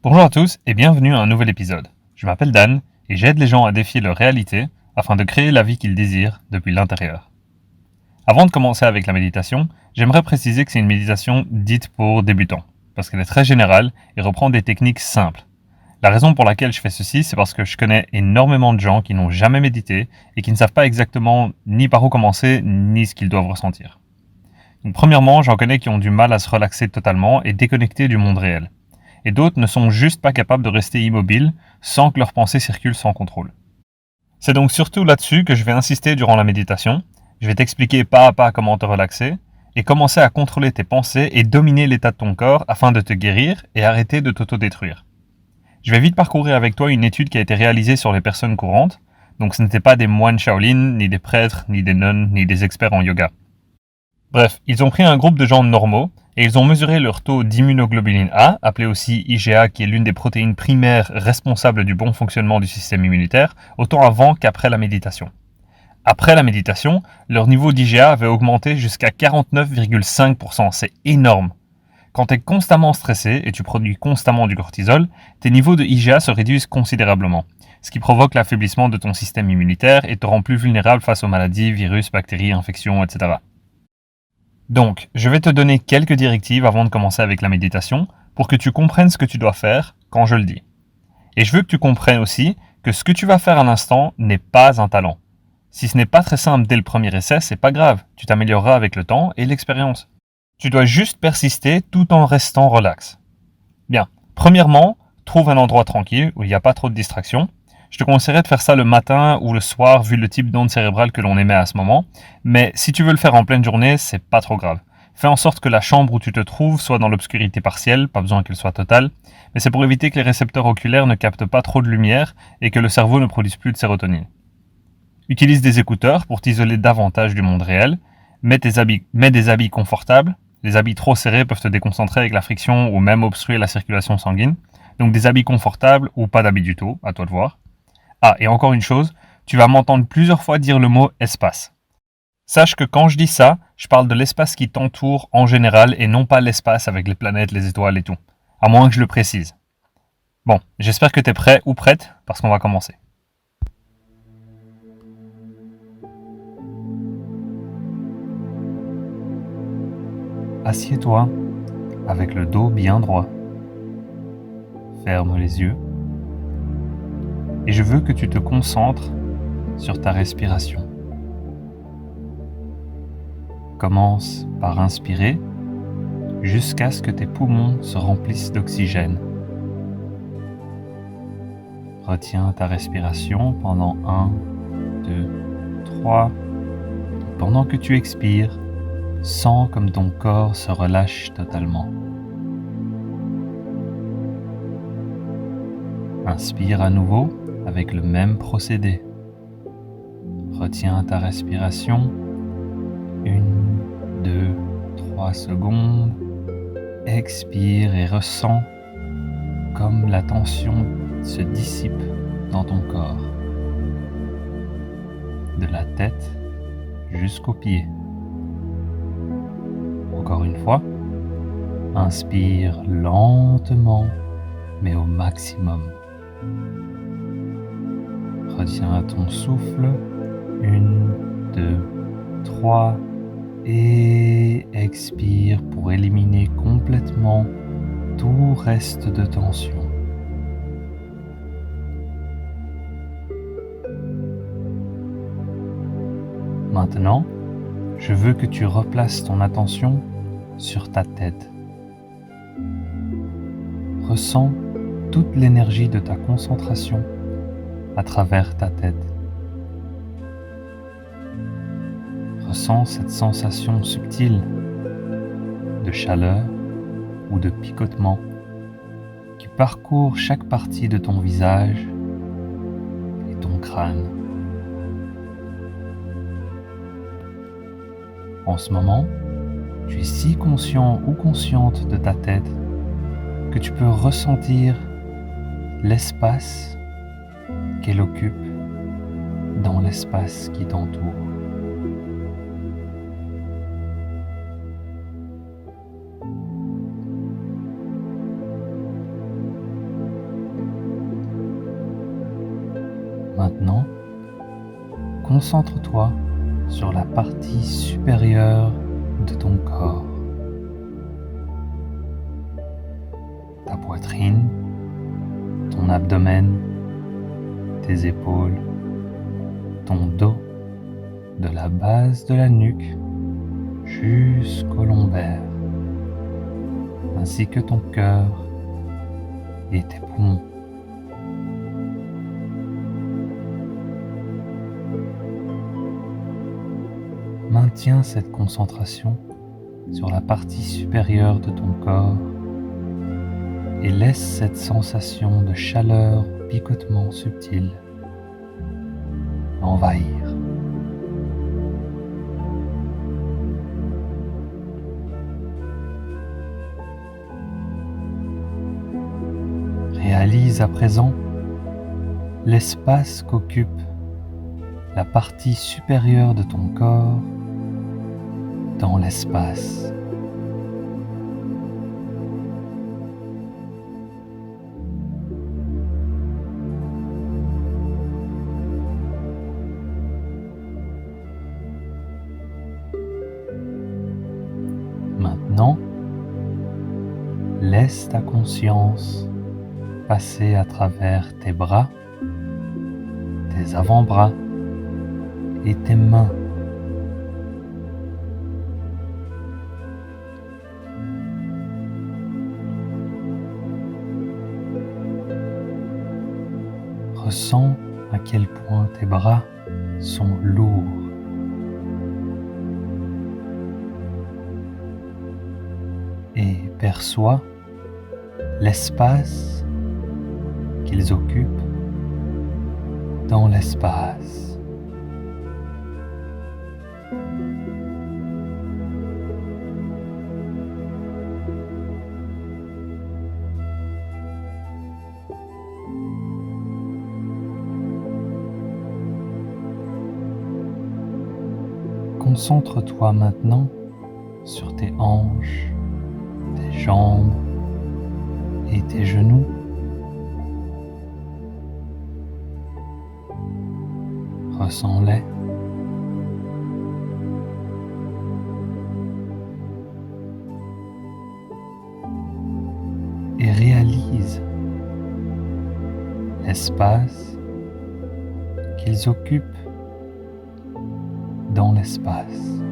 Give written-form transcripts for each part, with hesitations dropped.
Bonjour à tous et bienvenue à un nouvel épisode. Je m'appelle Dan et j'aide les gens à défier leur réalité afin de créer la vie qu'ils désirent depuis l'intérieur. Avant de commencer avec la méditation, j'aimerais préciser que c'est une méditation dite pour débutants, parce qu'elle est très générale et reprend des techniques simples. La raison pour laquelle je fais ceci, c'est parce que je connais énormément de gens qui n'ont jamais médité et qui ne savent pas exactement ni par où commencer ni ce qu'ils doivent ressentir. Donc, premièrement, j'en connais qui ont du mal à se relaxer totalement et déconnecter du monde réel. Et d'autres ne sont juste pas capables de rester immobiles sans que leurs pensées circulent sans contrôle. C'est donc surtout là-dessus que je vais insister durant la méditation. Je vais t'expliquer pas à pas comment te relaxer et commencer à contrôler tes pensées et dominer l'état de ton corps afin de te guérir et arrêter de t'autodétruire. Je vais vite parcourir avec toi une étude qui a été réalisée sur les personnes courantes, donc ce n'étaient pas des moines Shaolin, ni des prêtres, ni des nonnes, ni des experts en yoga. Bref, ils ont pris un groupe de gens normaux et ils ont mesuré leur taux d'immunoglobuline A, appelé aussi IgA, qui est l'une des protéines primaires responsables du bon fonctionnement du système immunitaire, autant avant qu'après la méditation. Après la méditation, leur niveau d'IgA avait augmenté jusqu'à 49,5%, c'est énorme. Quand tu es constamment stressé et tu produis constamment du cortisol, tes niveaux de IgA se réduisent considérablement, ce qui provoque l'affaiblissement de ton système immunitaire et te rend plus vulnérable face aux maladies, virus, bactéries, infections, etc. Donc, je vais te donner quelques directives avant de commencer avec la méditation pour que tu comprennes ce que tu dois faire quand je le dis. Et je veux que tu comprennes aussi que ce que tu vas faire à l'instant n'est pas un talent. Si ce n'est pas très simple dès le premier essai, c'est pas grave, tu t'amélioreras avec le temps et l'expérience. Tu dois juste persister tout en restant relax. Bien, premièrement, trouve un endroit tranquille où il n'y a pas trop de distractions. Je te conseillerais de faire ça le matin ou le soir vu le type d'onde cérébrale que l'on émet à ce moment. Mais si tu veux le faire en pleine journée, c'est pas trop grave. Fais en sorte que la chambre où tu te trouves soit dans l'obscurité partielle, pas besoin qu'elle soit totale, mais c'est pour éviter que les récepteurs oculaires ne captent pas trop de lumière et que le cerveau ne produise plus de sérotonine. Utilise des écouteurs pour t'isoler davantage du monde réel. Mets des habits confortables. Les habits trop serrés peuvent te déconcentrer avec la friction ou même obstruer la circulation sanguine. Donc des habits confortables ou pas d'habits du tout, à toi de voir. Ah, et encore une chose, tu vas m'entendre plusieurs fois dire le mot espace. Sache que quand je dis ça, je parle de l'espace qui t'entoure en général et non pas l'espace avec les planètes, les étoiles et tout. À moins que je le précise. Bon, j'espère que tu es prêt ou prête parce qu'on va commencer. Assieds-toi avec le dos bien droit. Ferme les yeux. Et je veux que tu te concentres sur ta respiration. Commence par inspirer jusqu'à ce que tes poumons se remplissent d'oxygène. Retiens ta respiration pendant 1, 2, 3. Pendant que tu expires, sens comme ton corps se relâche totalement. Inspire à nouveau avec le même procédé. Retiens ta respiration. 1, 2, 3 secondes. Expire et ressens comme la tension se dissipe dans ton corps. De la tête jusqu'aux pieds. Encore une fois, inspire lentement mais au maximum. Retiens ton souffle. 1, 2, 3 et expire pour éliminer complètement tout reste de tension. Maintenant, je veux que tu replaces ton attention sur ta tête. Ressens toute l'énergie de ta concentration à travers ta tête. Ressens cette sensation subtile de chaleur ou de picotement qui parcourt chaque partie de ton visage et ton crâne. En ce moment, tu es si conscient ou consciente de ta tête que tu peux ressentir l'espace qu'elle occupe dans l'espace qui t'entoure. Maintenant, concentre-toi sur la partie supérieure de ton corps. Ta poitrine, ton abdomen, tes épaules, ton dos, de la base de la nuque jusqu'au lombaire, ainsi que ton cœur et tes poumons. Maintiens cette concentration sur la partie supérieure de ton corps et laisse cette sensation de chaleur ou picotement subtil envahir. Réalise à présent l'espace qu'occupe la partie supérieure de ton corps dans l'espace. Maintenant, laisse ta conscience passer à travers tes bras, tes avant-bras et tes mains. Ressens à quel point tes bras sont lourds. Et perçois l'espace qu'ils occupent dans l'espace. Concentre-toi maintenant sur tes hanches, tes jambes et tes genoux. Ressens-les. Et réalise l'espace qu'ils occupent dans l'espace.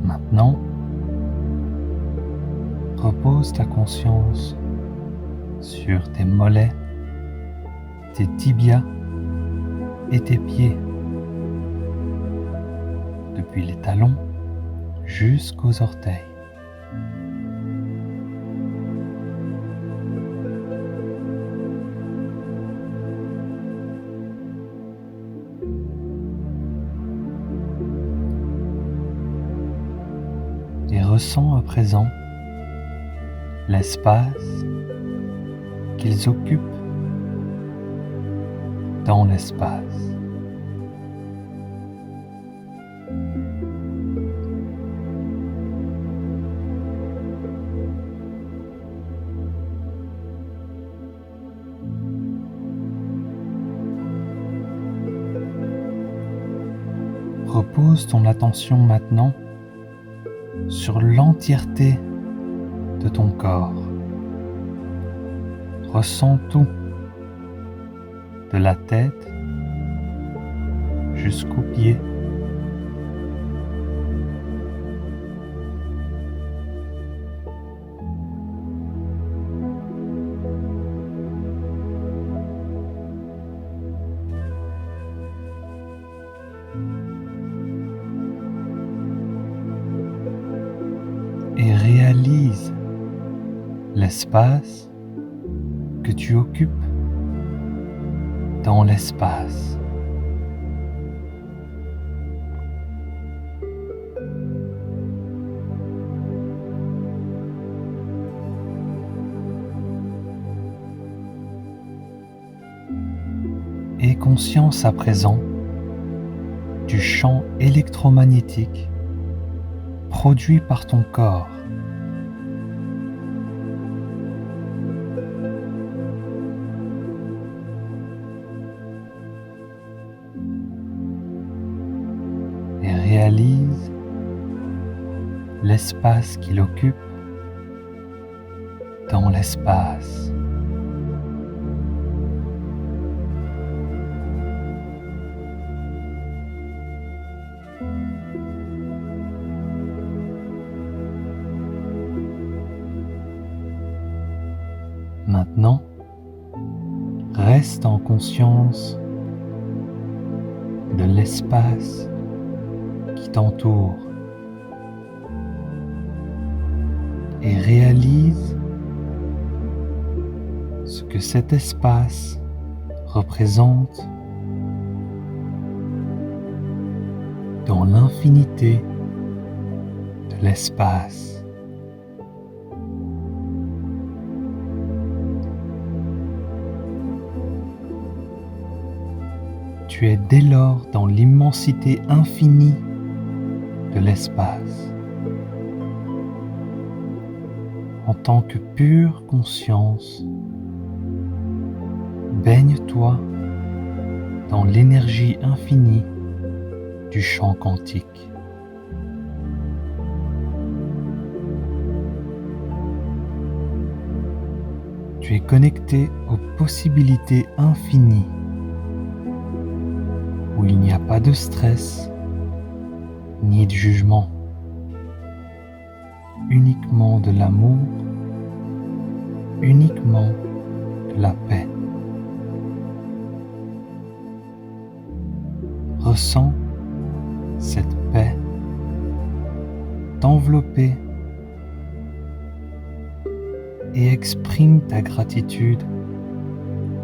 Maintenant, repose ta conscience sur tes mollets, tes tibias et tes pieds, depuis les talons jusqu'aux orteils. Et ressens à présent l'espace qu'ils occupent dans l'espace. Repose ton attention maintenant sur l'entièreté de ton corps. Ressens tout, de la tête jusqu'aux pieds. Et réalise l'espace que tu occupes dans l'espace. Et conscience à présent du champ électromagnétique produit par ton corps. Et réalise l'espace qu'il occupe dans l'espace. Maintenant, reste en conscience de l'espace qui t'entoure et réalise ce que cet espace représente dans l'infinité de l'espace. Tu es dès lors dans l'immensité infinie de l'espace. En tant que pure conscience, baigne-toi dans l'énergie infinie du champ quantique. Tu es connecté aux possibilités infinies où il n'y a pas de stress ni de jugement, uniquement de l'amour, uniquement de la paix. Ressens cette paix t'envelopper et exprime ta gratitude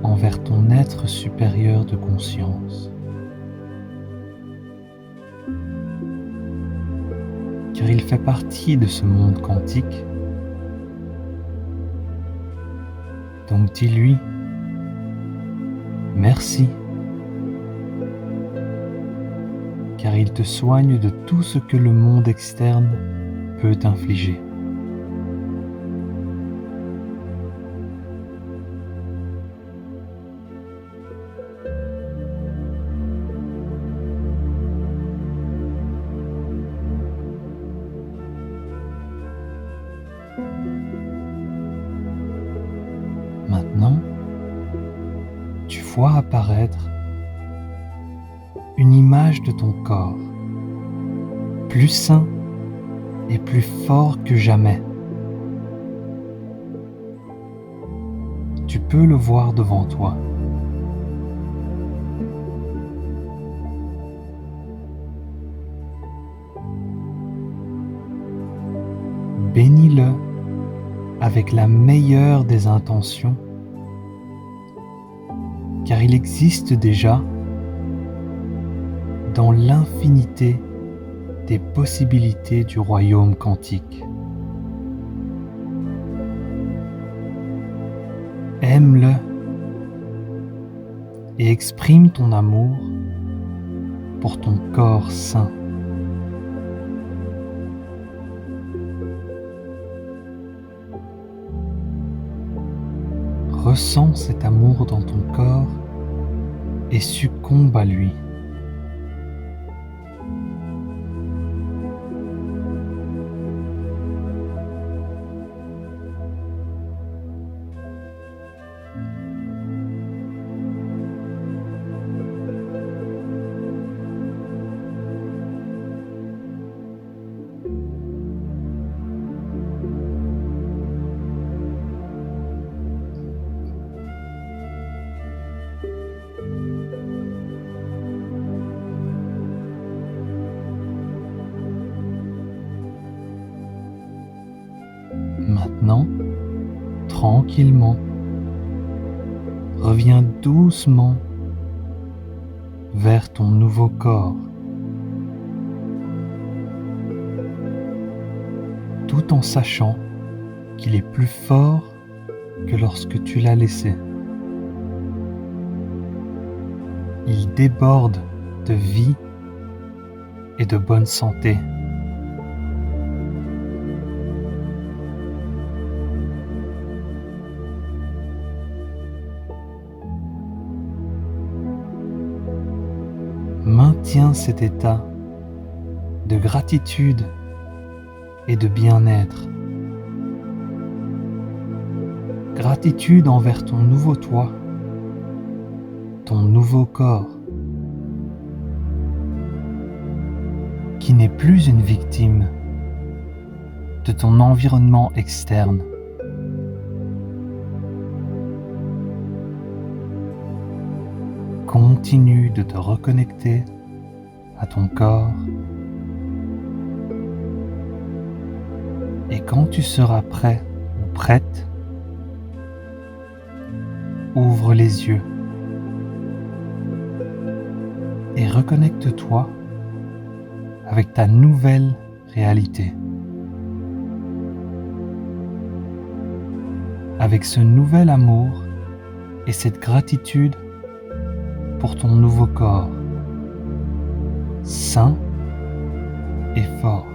envers ton être supérieur de conscience. Car il fait partie de ce monde quantique. Donc dis-lui merci, car il te soigne de tout ce que le monde externe peut t'infliger. Maintenant, tu vois apparaître une image de ton corps, plus sain et plus fort que jamais. Tu peux le voir devant toi. Bénis-le avec la meilleure des intentions, car il existe déjà dans l'infinité des possibilités du royaume quantique. Aime-le et exprime ton amour pour ton corps sain. Ressens cet amour dans ton corps et succombe à lui. Maintenant, tranquillement, reviens doucement vers ton nouveau corps, tout en sachant qu'il est plus fort que lorsque tu l'as laissé. il déborde de vie et de bonne santé. Maintiens cet état de gratitude et de bien-être. Gratitude envers ton nouveau toi, ton nouveau corps, qui n'est plus une victime de ton environnement externe. Continue de te reconnecter à ton corps et quand tu seras prêt ou prête, ouvre les yeux et reconnecte-toi avec ta nouvelle réalité, avec ce nouvel amour et cette gratitude pour ton nouveau corps, sain et fort,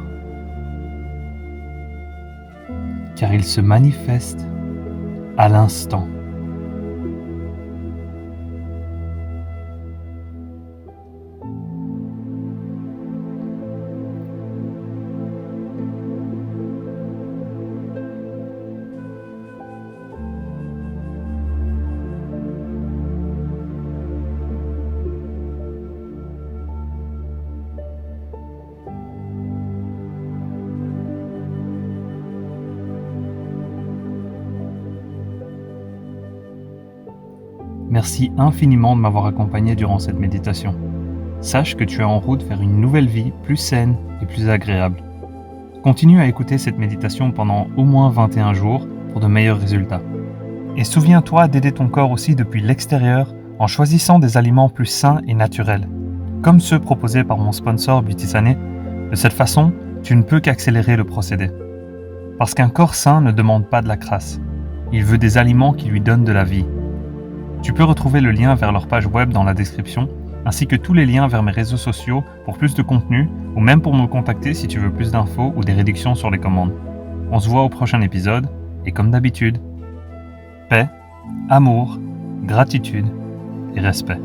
car il se manifeste à l'instant. Merci infiniment de m'avoir accompagné durant cette méditation. Sache que tu es en route vers une nouvelle vie plus saine et plus agréable. Continue à écouter cette méditation pendant au moins 21 jours pour de meilleurs résultats. Et souviens-toi d'aider ton corps aussi depuis l'extérieur en choisissant des aliments plus sains et naturels, comme ceux proposés par mon sponsor Beauty-Sané. De cette façon, tu ne peux qu'accélérer le procédé. Parce qu'un corps sain ne demande pas de la crasse. Il veut des aliments qui lui donnent de la vie. Tu peux retrouver le lien vers leur page web dans la description, ainsi que tous les liens vers mes réseaux sociaux pour plus de contenu, ou même pour me contacter si tu veux plus d'infos ou des réductions sur les commandes. On se voit au prochain épisode, et comme d'habitude, paix, amour, gratitude et respect.